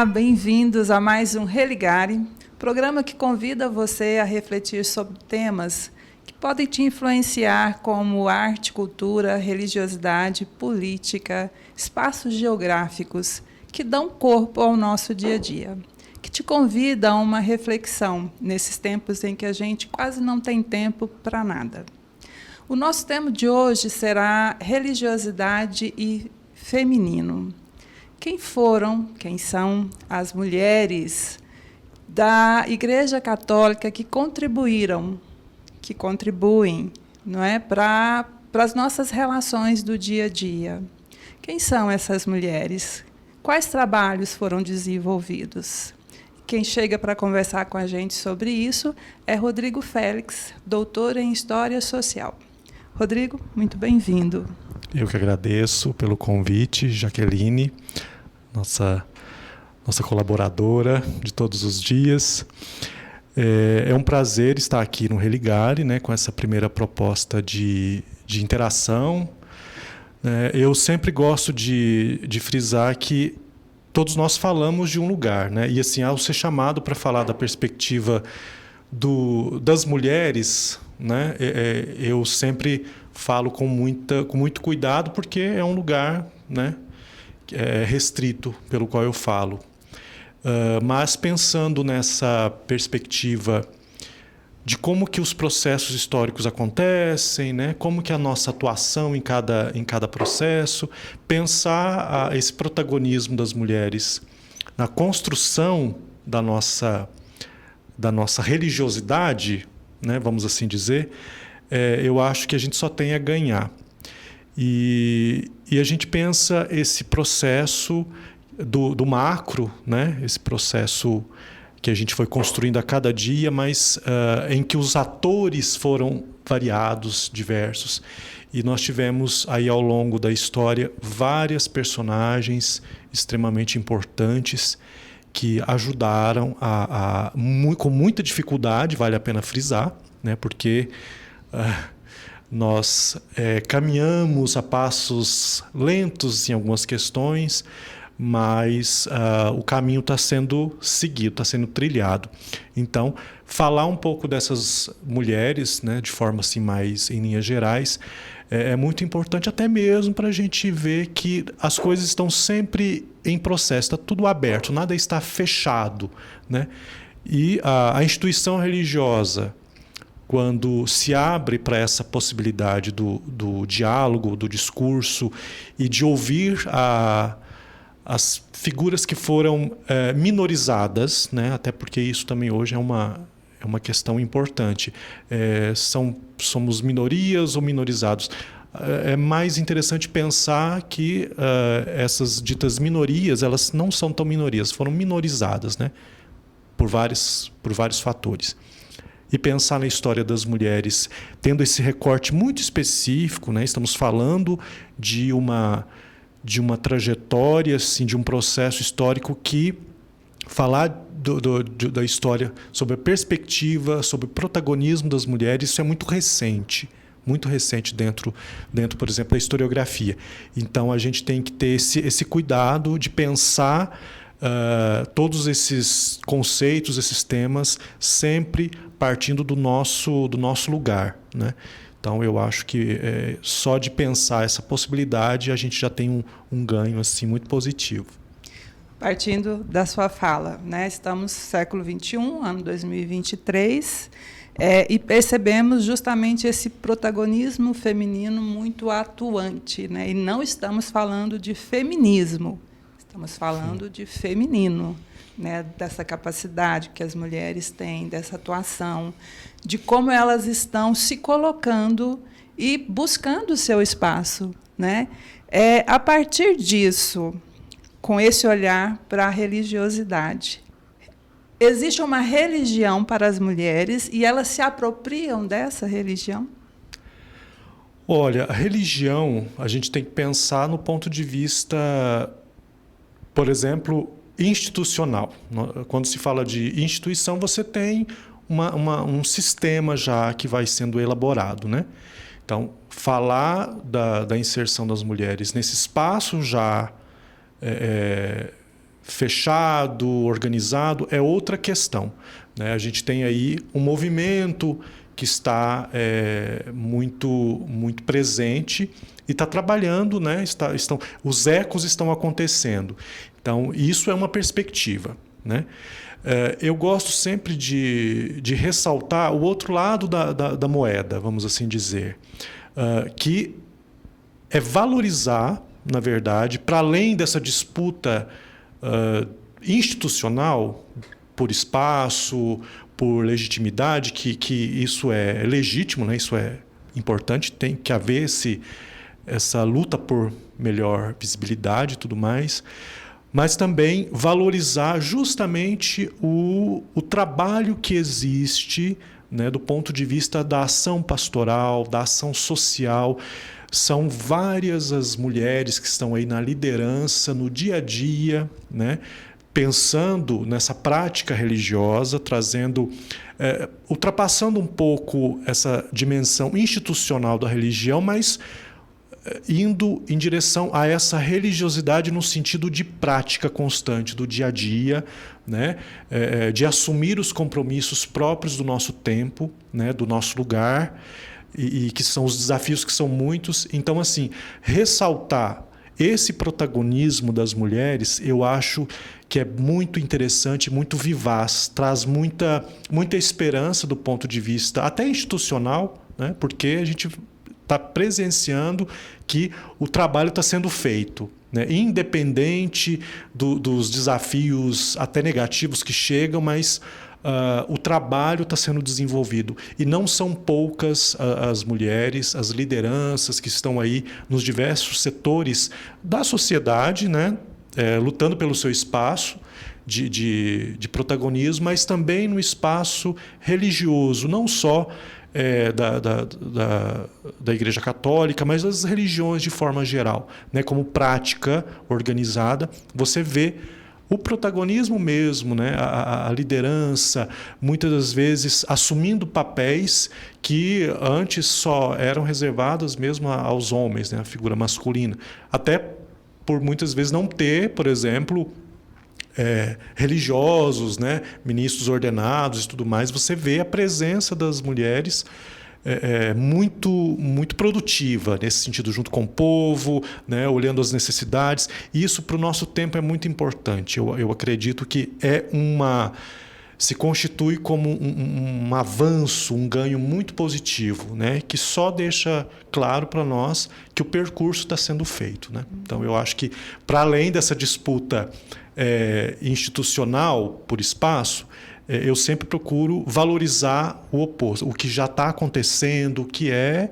Olá, bem-vindos a mais um Religare, programa que convida você a refletir sobre temas que podem te influenciar, como arte, cultura, religiosidade, política, espaços geográficos, que dão corpo ao nosso dia a dia, que te convida a uma reflexão nesses tempos em que a gente quase não tem tempo para nada. O nosso tema de hoje será religiosidade e feminino. Quem são as mulheres da Igreja Católica que contribuem, não é, para as nossas relações do dia a dia? Quem são essas mulheres? Quais trabalhos foram desenvolvidos? Quem chega para conversar com a gente sobre isso é Rodrigo Félix, doutor em História Social. Rodrigo, muito bem-vindo. Eu que agradeço pelo convite, Jaqueline, nossa colaboradora de todos os dias. É um prazer estar aqui no Religare, né, com essa primeira proposta de interação. Eu sempre gosto de frisar que todos nós falamos de um lugar, né? E assim, ao ser chamado para falar da perspectiva das mulheres, né, eu sempre falo com muito cuidado, porque é um lugar, né, restrito pelo qual eu falo. Mas pensando nessa perspectiva de como que os processos históricos acontecem, né, como que a nossa atuação em cada processo, pensar esse protagonismo das mulheres na construção da nossa religiosidade, né, vamos assim dizer, eu acho que a gente só tem a ganhar. E a gente pensa esse processo do macro, né, esse processo que a gente foi construindo a cada dia, mas em que os atores foram variados, diversos. E nós tivemos aí ao longo da história várias personagens extremamente importantes que ajudaram com muita dificuldade, vale a pena frisar, né, porque nós caminhamos a passos lentos em algumas questões, mas o caminho está sendo seguido, está sendo trilhado. Então, falar um pouco dessas mulheres, né, de forma assim mais em linhas gerais, é muito importante, até mesmo para a gente ver que as coisas estão sempre em processo, está tudo aberto, nada está fechado, né? E a instituição religiosa, quando se abre para essa possibilidade do diálogo, do discurso e de ouvir as figuras que foram minorizadas, né? Até porque isso também hoje é uma questão importante. Somos minorias ou minorizados? É mais interessante pensar que essas ditas minorias, elas não são tão minorias, foram minorizadas, né? Por vários fatores. E pensar na história das mulheres tendo esse recorte muito específico, né? Estamos falando de uma trajetória, assim, de um processo histórico que falar da história sobre a perspectiva, sobre o protagonismo das mulheres, isso é muito recente dentro, por exemplo, da historiografia. Então, a gente tem que ter esse cuidado de pensar todos esses conceitos, esses temas, sempre partindo do nosso lugar, né? Então, eu acho que só de pensar essa possibilidade, a gente já tem um ganho assim, muito positivo. Partindo da sua fala, né? Estamos no século XXI, ano 2023, e percebemos justamente esse protagonismo feminino muito atuante, né? E não estamos falando de feminismo, estamos falando de feminino, né? Dessa capacidade que as mulheres têm, dessa atuação, de como elas estão se colocando e buscando o seu espaço, né? A partir disso, com esse olhar para a religiosidade, existe uma religião para as mulheres e elas se apropriam dessa religião? Olha, a religião, a gente tem que pensar no ponto de vista, por exemplo, institucional. Quando se fala de instituição, você tem um sistema já que vai sendo elaborado, né? Então, falar da inserção das mulheres nesse espaço já fechado, organizado, é outra questão, né? A gente tem aí um movimento que está muito presente e está trabalhando, né? Os ecos estão acontecendo. Então, isso é uma perspectiva, né? Eu gosto sempre de ressaltar o outro lado da moeda, vamos assim dizer, que é valorizar, na verdade, para além dessa disputa institucional por espaço, por legitimidade, que isso é legítimo, né? Isso é importante, tem que haver essa luta por melhor visibilidade e tudo mais, mas também valorizar justamente o trabalho que existe, né, do ponto de vista da ação pastoral, da ação social. São várias as mulheres que estão aí na liderança, no dia a dia, né, pensando nessa prática religiosa, ultrapassando um pouco essa dimensão institucional da religião, mas indo em direção a essa religiosidade no sentido de prática constante do dia a dia, né? De assumir os compromissos próprios do nosso tempo, né? Do nosso lugar, e que são os desafios que são muitos. Então, assim, ressaltar esse protagonismo das mulheres, eu acho que é muito interessante, muito vivaz, traz muita esperança do ponto de vista até institucional, né? Porque a gente está presenciando que o trabalho está sendo feito, né? Independente dos desafios até negativos que chegam, mas o trabalho está sendo desenvolvido. E não são poucas as mulheres, as lideranças que estão aí nos diversos setores da sociedade, né? Lutando pelo seu espaço de protagonismo, mas também no espaço religioso, não só da Igreja Católica, mas das religiões de forma geral, né? Como prática organizada, você vê o protagonismo mesmo, né? A liderança, muitas das vezes assumindo papéis que antes só eram reservados mesmo aos homens, né? A figura masculina. Até por muitas vezes não ter, por exemplo, religiosos, né? Ministros ordenados e tudo mais, você vê a presença das mulheres muito produtiva nesse sentido, junto com o povo, né? Olhando as necessidades. E isso para o nosso tempo é muito importante. Eu acredito que se constitui como um avanço, um ganho muito positivo, né? Que só deixa claro para nós que o percurso está sendo feito, né? Então, eu acho que, para além dessa disputa institucional por espaço, eu sempre procuro valorizar o oposto, o que já está acontecendo, o que é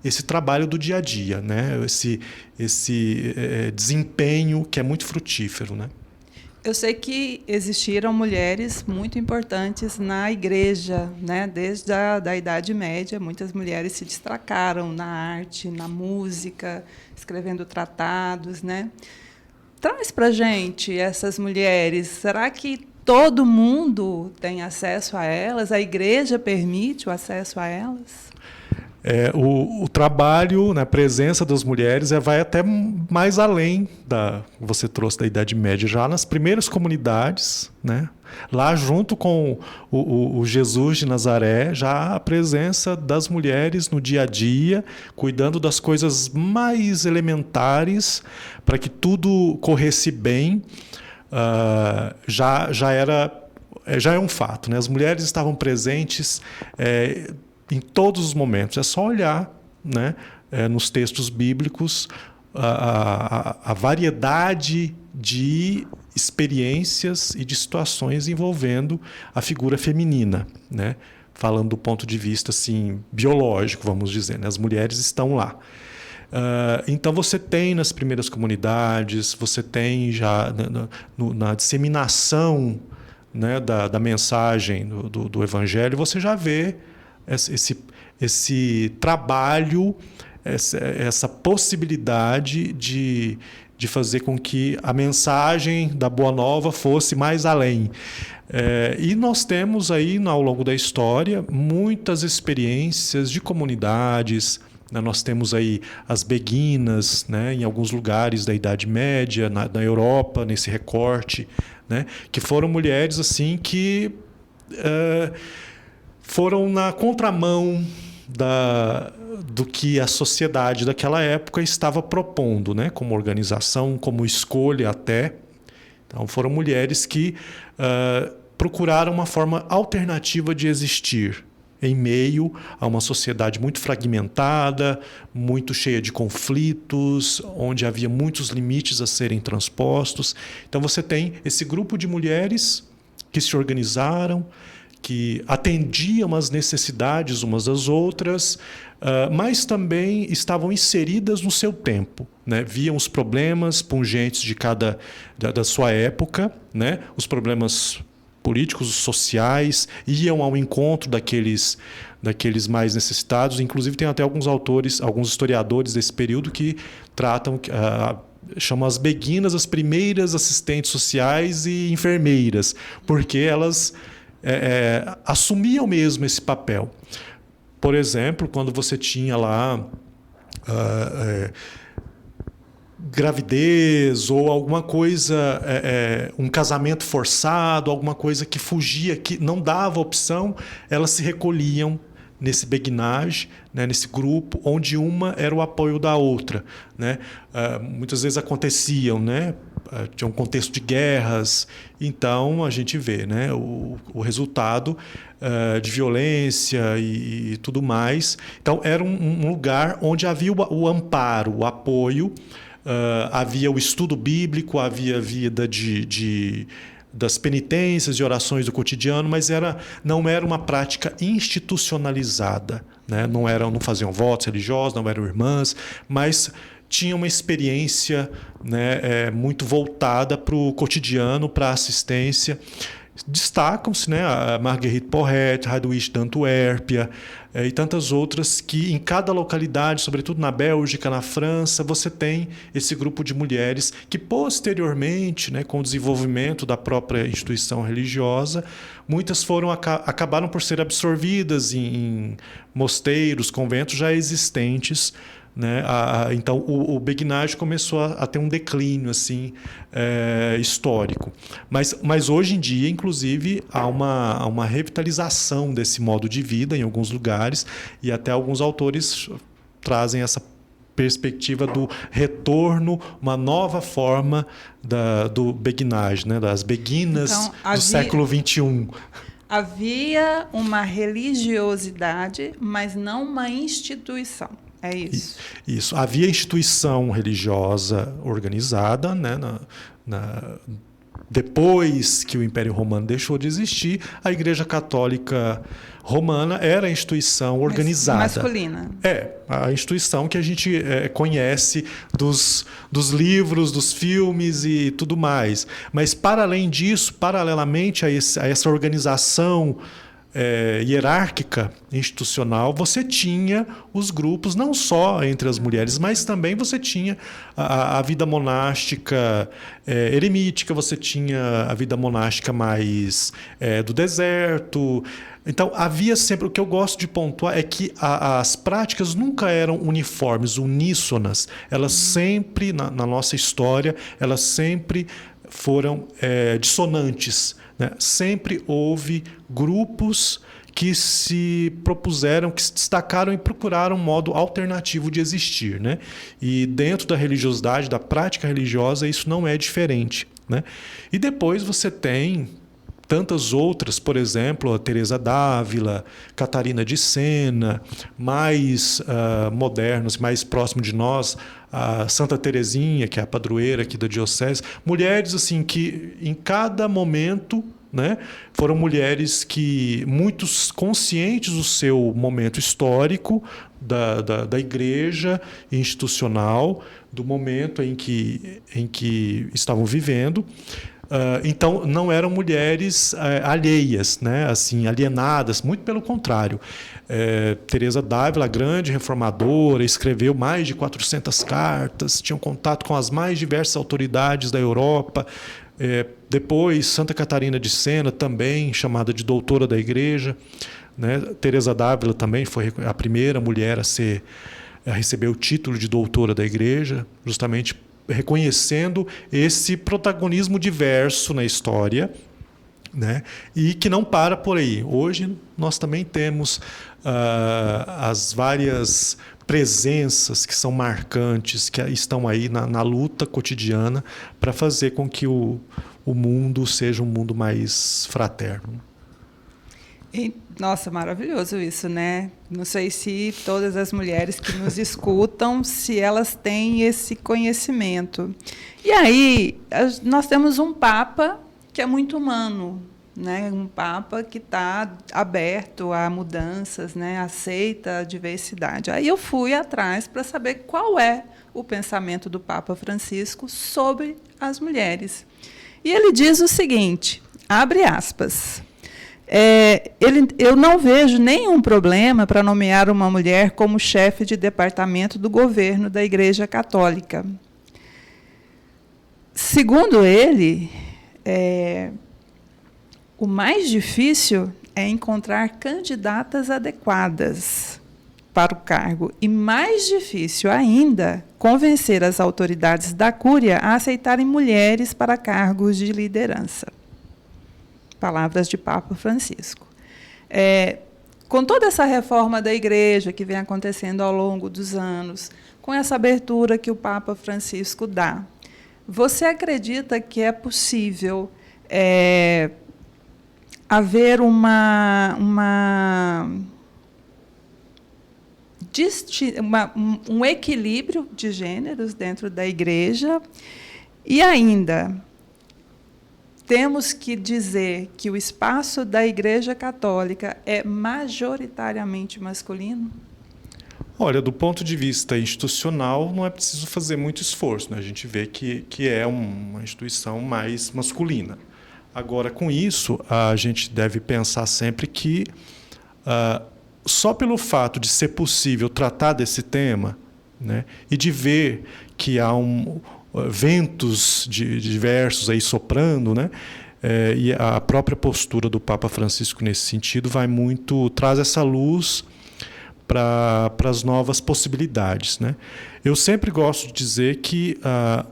esse trabalho do dia a dia, né? Esse desempenho que é muito frutífero, né? Eu sei que existiram mulheres muito importantes na igreja, né? Desde a Idade Média, muitas mulheres se destacaram na arte, na música, escrevendo tratados, né? Traz para a gente essas mulheres. Será que todo mundo tem acesso a elas? A igreja permite o acesso a elas? O trabalho, né, a presença das mulheres vai até mais além você trouxe da Idade Média, já nas primeiras comunidades, né? Lá junto com o Jesus de Nazaré, já a presença das mulheres no dia a dia, cuidando das coisas mais elementares para que tudo corresse bem, já é um fato, né? As mulheres estavam presentes em todos os momentos. É só olhar, né, nos textos bíblicos a variedade de experiências e de situações envolvendo a figura feminina, né? Falando do ponto de vista assim, biológico, vamos dizer, né? As mulheres estão lá. Então você tem nas primeiras comunidades, você tem já na disseminação, né, da mensagem do Evangelho, você já vê esse trabalho, essa possibilidade de fazer com que a mensagem da Boa Nova fosse mais além. E nós temos aí, ao longo da história, muitas experiências de comunidades, né? Nós temos aí as beguinas, né? Em alguns lugares da Idade Média, na Europa, nesse recorte, né? Que foram mulheres assim que foram na contramão do que a sociedade daquela época estava propondo, né? Como organização, como escolha até. Então, foram mulheres que procuraram uma forma alternativa de existir em meio a uma sociedade muito fragmentada, muito cheia de conflitos, onde havia muitos limites a serem transpostos. Então, você tem esse grupo de mulheres que se organizaram, que atendiam às necessidades umas das outras, mas também estavam inseridas no seu tempo, né? Viam os problemas pungentes da sua época, né? Os problemas políticos, sociais, iam ao encontro daqueles mais necessitados. Inclusive, tem até alguns autores, alguns historiadores desse período que tratam, chamam as beguinas as primeiras assistentes sociais e enfermeiras, porque elas assumiam mesmo esse papel. Por exemplo, quando você tinha lá gravidez ou alguma coisa, um casamento forçado, alguma coisa que fugia, que não dava opção, elas se recolhiam nesse beguinage, né, nesse grupo, onde uma era o apoio da outra, né? Muitas vezes aconteciam, né? Tinha um contexto de guerras, então a gente vê, né, o resultado de violência e tudo mais. Então era um lugar onde havia o amparo, o apoio, havia o estudo bíblico, havia a vida das penitências e orações do cotidiano, mas não era uma prática institucionalizada, né? Não faziam votos religiosos, não eram irmãs, mas tinha uma experiência, né, muito voltada para o cotidiano, para a assistência. Destacam-se, né, a Marguerite Porret, Radwig da Antuérpia e tantas outras que em cada localidade, sobretudo na Bélgica, na França, você tem esse grupo de mulheres que posteriormente, né, com o desenvolvimento da própria instituição religiosa, muitas acabaram por ser absorvidas em mosteiros, conventos já existentes, né? Então o beguinage começou a ter um declínio assim, histórico, mas hoje em dia, inclusive, há uma revitalização desse modo de vida em alguns lugares, e até alguns autores trazem essa perspectiva do retorno, uma nova forma do beguinage, né? Das beguinas do século XXI. Havia uma religiosidade, mas não uma instituição. É isso. Isso. Havia instituição religiosa organizada, né? Depois que o Império Romano deixou de existir, a Igreja Católica Romana era a instituição organizada. Masculina. A instituição que a gente conhece dos livros, dos filmes e tudo mais. Mas, para além disso, paralelamente a essa organização hierárquica, institucional, você tinha os grupos, não só entre as mulheres, mas também você tinha a vida monástica eremítica, você tinha a vida monástica mais do deserto. Então, havia sempre... O que eu gosto de pontuar é que as práticas nunca eram uniformes, uníssonas. Elas sempre, na nossa história, elas sempre foram dissonantes, né? Sempre houve grupos que se propuseram, que se destacaram e procuraram um modo alternativo de existir, né? E dentro da religiosidade, da prática religiosa, isso não é diferente, né? E depois você tem tantas outras, por exemplo, a Teresa d'Ávila, Catarina de Sena, mais modernos, mais próximo de nós, a Santa Teresinha, que é a padroeira aqui da diocese, mulheres assim que em cada momento, né, foram mulheres que muitos conscientes do seu momento histórico da igreja institucional, do momento em que estavam vivendo. Então, não eram mulheres alheias, né? Assim, alienadas, muito pelo contrário. Teresa d'Ávila, grande reformadora, escreveu mais de 400 cartas, tinha contato com as mais diversas autoridades da Europa. Depois, Santa Catarina de Sena, também chamada de doutora da Igreja, né? Teresa d'Ávila também foi a primeira mulher a ser receber o título de doutora da Igreja, justamente reconhecendo esse protagonismo diverso na história, né? E que não para por aí. Hoje nós também temos as várias presenças que são marcantes, que estão aí na luta cotidiana para fazer com que o mundo seja um mundo mais fraterno. Nossa, maravilhoso isso, né? Não sei se todas as mulheres que nos escutam, se elas têm esse conhecimento. E aí, nós temos um Papa que é muito humano, né? Um Papa que está aberto a mudanças, né? Aceita a diversidade. Aí eu fui atrás para saber qual é o pensamento do Papa Francisco sobre as mulheres. E ele diz o seguinte, abre aspas, eu não vejo nenhum problema para nomear uma mulher como chefe de departamento do governo da Igreja Católica. Segundo ele, o mais difícil é encontrar candidatas adequadas para o cargo e, mais difícil ainda, convencer as autoridades da Cúria a aceitarem mulheres para cargos de liderança. Palavras de Papa Francisco. Com toda essa reforma da Igreja que vem acontecendo ao longo dos anos, com essa abertura que o Papa Francisco dá, você acredita que é possível haver um equilíbrio de gêneros dentro da Igreja? E ainda, temos que dizer que o espaço da Igreja Católica é majoritariamente masculino? Olha, do ponto de vista institucional, não é preciso fazer muito esforço, né? A gente vê que é uma instituição mais masculina. Agora, com isso, a gente deve pensar sempre que só pelo fato de ser possível tratar desse tema, né, e de ver que há ventos diversos aí soprando, né, e a própria postura do Papa Francisco nesse sentido traz essa luz para as novas possibilidades, né? Eu sempre gosto de dizer que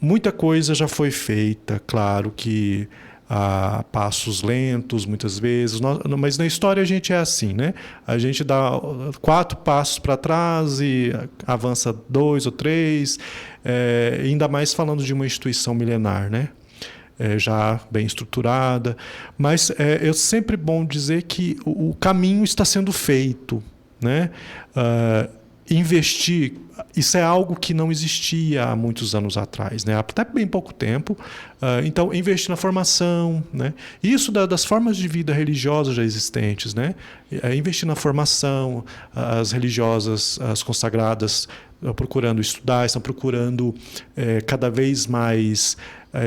muita coisa já foi feita, claro que a passos lentos, muitas vezes, mas na história a gente é assim, né? A gente dá 4 passos para trás e avança 2 ou 3, ainda mais falando de uma instituição milenar, né? Já bem estruturada, mas é sempre bom dizer que o caminho está sendo feito, né? Investir, isso é algo que não existia há muitos anos atrás, né? Até bem pouco tempo. Então, investir na formação, né? Isso das formas de vida religiosas já existentes, né? Investir na formação, as religiosas, as consagradas, procurando estudar, estão procurando cada vez mais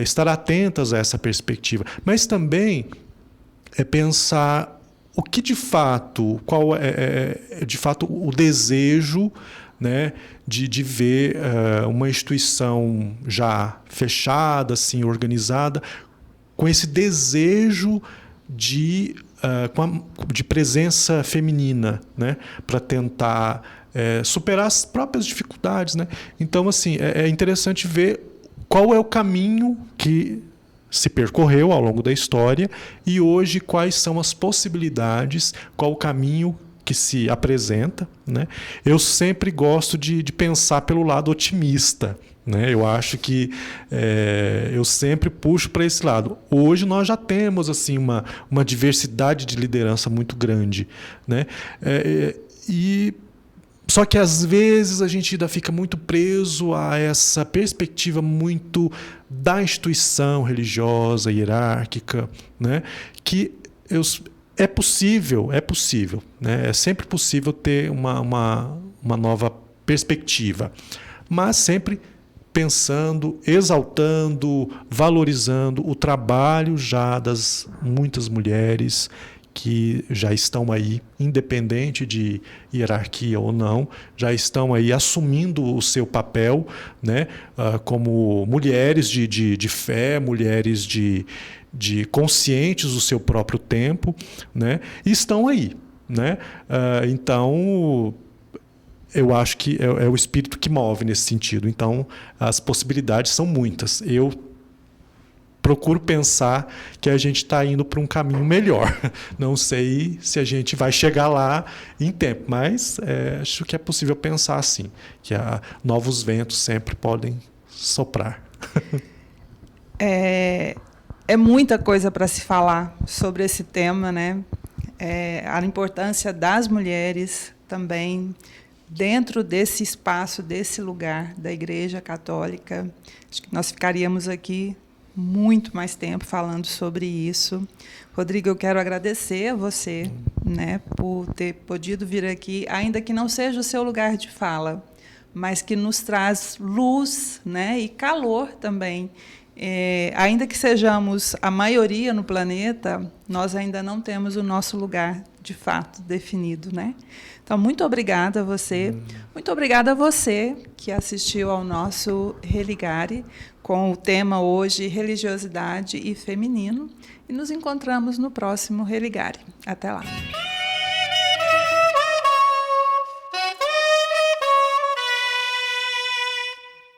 estar atentas a essa perspectiva, mas também pensar o que de fato, qual é de fato o desejo, né, de ver uma instituição já fechada, assim, organizada, com esse desejo de presença feminina, né, para tentar superar as próprias dificuldades, né? Então, assim, é interessante ver qual é o caminho que se percorreu ao longo da história e hoje quais são as possibilidades, qual o caminho que se apresenta, né? Eu sempre gosto de pensar pelo lado otimista, né? Eu acho que eu sempre puxo para esse lado. Hoje nós já temos assim uma diversidade de liderança muito grande, né? Só que às vezes a gente ainda fica muito preso a essa perspectiva muito da instituição religiosa, hierárquica, né? Que é possível, né? É sempre possível ter uma nova perspectiva, mas sempre pensando, exaltando, valorizando o trabalho já das muitas mulheres que já estão aí, independente de hierarquia ou não, já estão aí assumindo o seu papel, né, como mulheres de fé, mulheres de conscientes do seu próprio tempo, né, e estão aí, né? Então, eu acho que é o espírito que move nesse sentido. Então, as possibilidades são muitas. Eu procuro pensar que a gente está indo para um caminho melhor. Não sei se a gente vai chegar lá em tempo, mas acho que é possível pensar assim, que novos ventos sempre podem soprar. É muita coisa para se falar sobre esse tema, né? A importância das mulheres também dentro desse espaço, desse lugar da Igreja Católica. Acho que nós ficaríamos aqui muito mais tempo falando sobre isso. Rodrigo, eu quero agradecer a você, né, por ter podido vir aqui, ainda que não seja o seu lugar de fala, mas que nos traz luz, né, e calor também. Ainda que sejamos a maioria no planeta, nós ainda não temos o nosso lugar de fato definido, né? Então, muito obrigada a você. Muito obrigada a você que assistiu ao nosso Religare, com o tema hoje religiosidade e feminino. E nos encontramos no próximo Religare. Até lá.